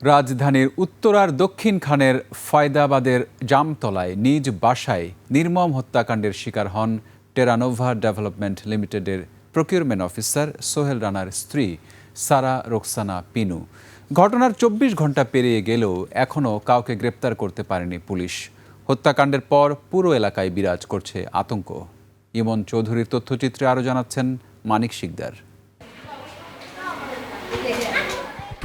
রাজধানীর উত্তরার দক্ষিণখানের ফয়দাবাদের জামতলায় নিজ বাসায় নির্মম হত্যাকাণ্ডের শিকার হন টেরানোভা ডেভেলপমেন্ট লিমিটেডের প্রকিউরমেন্ট অফিসার সোহেল রানার স্ত্রী সারা রোকসানা পিনু। ঘটনার ২৪ ঘন্টা পেরিয়ে গেলেও এখনও কাউকে গ্রেপ্তার করতে পারেনি পুলিশ। হত্যাকাণ্ডের পর পুরো এলাকায় বিরাজ করছে আতঙ্ক। ইমন চৌধুরীর তথ্যচিত্রে আরও জানাচ্ছেন মানিক শিকদার।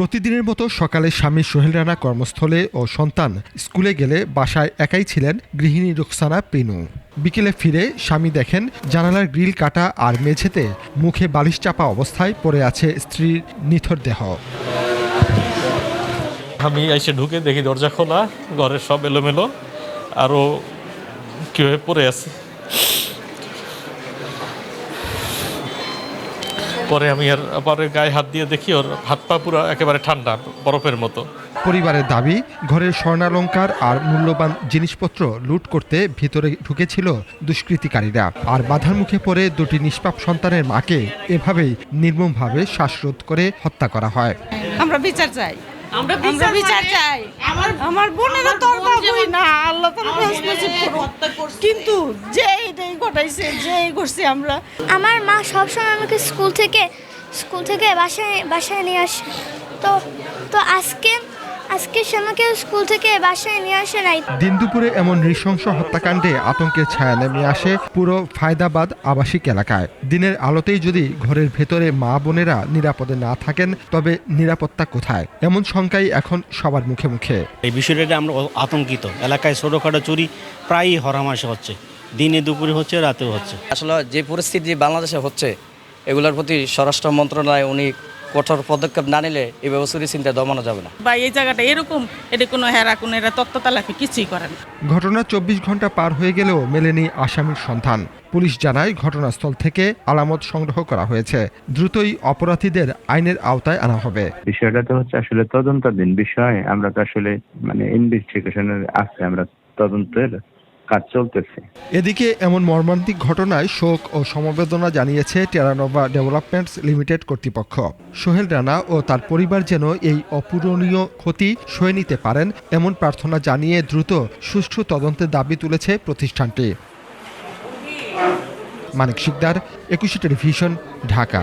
প্রতিদিনের মতো সকালে স্বামী সোহেল রানা কর্মস্থলে ও সন্তান স্কুলে গেলে বাসায় একাই ছিলেন গৃহিণী রোকসানা পিনু। বিকেলে ফিরে স্বামী দেখেন জানালার গ্রিল কাটা আর মেঝেতে মুখে বালিশ চাপা অবস্থায় পড়ে আছে স্ত্রীর নিথর দেহ। আমি এসে ঢুকে দেখি দরজা খোলা, ঘরের সব এলোমেলো, আরও কীভাবে পড়ে আছে। পরে আমি আবার গায়ে হাত দিয়ে দেখি ওর হাত পা পুরো একেবারে ঠান্ডা, বরফের মতো। পরিবারের দাবি, ঘরের স্বর্ণালংকার আর মূল্যবান জিনিসপত্র লুট করতে ভিতরে ঢুকেছিল দুষ্কৃতিকারীরা। আর বাধার মুখে পড়ে দুটি নিষ্পাপ সন্তানের মাকে এভাবেই নির্মমভাবে শ্বাসরোধ করে হত্যা করা হয়। আমরা বিচার চাই, আমরা বিচার চাই। আমার বোনেরা তো না, আল্লাহ কিন্তু যে এটাই ঘটাইছে, যে করছে আমরা। আমার মা সবসময় আমাকে স্কুল থেকে বাসায় নিয়ে আসে। তো আজকে সে আমাকে স্কুল থেকে বাসায় নিয়ে আসে নাই। দিন দুপুরে এমন নৃশংস হত্যাকাণ্ডে আতঙ্কের ছায়া নেমে আসে পুরো ফায়দাবাদ আবাসিক এলাকায়। দিনের আলোতেই যদি ঘরের ভেতরে মা বোনেরা নিরাপদে না থাকেন, তবে নিরাপত্তা কোথায়? এমন শঙ্কাই এখন সবার মুখে মুখে। এই বিষয়টা আমরা আতঙ্কিত। এলাকায় ছোটখাটো চুরি প্রায়ই হরহামেশা হচ্ছে, দিনে দুপুরে হচ্ছে, রাতেও হচ্ছে। আসলে যে পরিস্থিতি বাংলাদেশে হচ্ছে, এগুলোর প্রতি স্বরাষ্ট্র মন্ত্রণালয় উনি কঠোর পদক্ষেপ না নিলে এভাবে চুরি চিন্তা দমানো যাবে না। বা এই জায়গাটা এরকম, এটা কোনো এরা তত্ত্বতালাফি কিছুই করেন। ঘটনা ২৪ ঘন্টা পার হয়ে গেলেও মেলেনি আসামির সন্ধান। পুলিশ জানায় ঘটনাস্থল থেকে আলামত সংগ্রহ করা হয়েছে। দ্রুতই অপরাধীদের আইনের আওতায় আনা হবে। বিষয়টা তো হচ্ছে আসলে তদন্তাধীন বিষয়। আমরা তো আসলে ইনভেস্টিগেশনের আছে, আমরা তদন্তের কাজ চলতেছে। এদিকে এমন মর্মান্তিক ঘটনায় শোক ও সমবেদনা জানিয়েছে টেরানোভা ডেভেলপমেন্টস লিমিটেড কর্তৃপক্ষ। সোহেল রানা ও তার পরিবার যেন এই অপূরণীয় ক্ষতি সয়ে নিতে পারেন, এমন প্রার্থনা জানিয়ে দ্রুত সুষ্ঠু তদন্তের দাবি তুলেছে প্রতিষ্ঠানটি। মানিক শিকদার, ২১ টেলিভিশন, ঢাকা।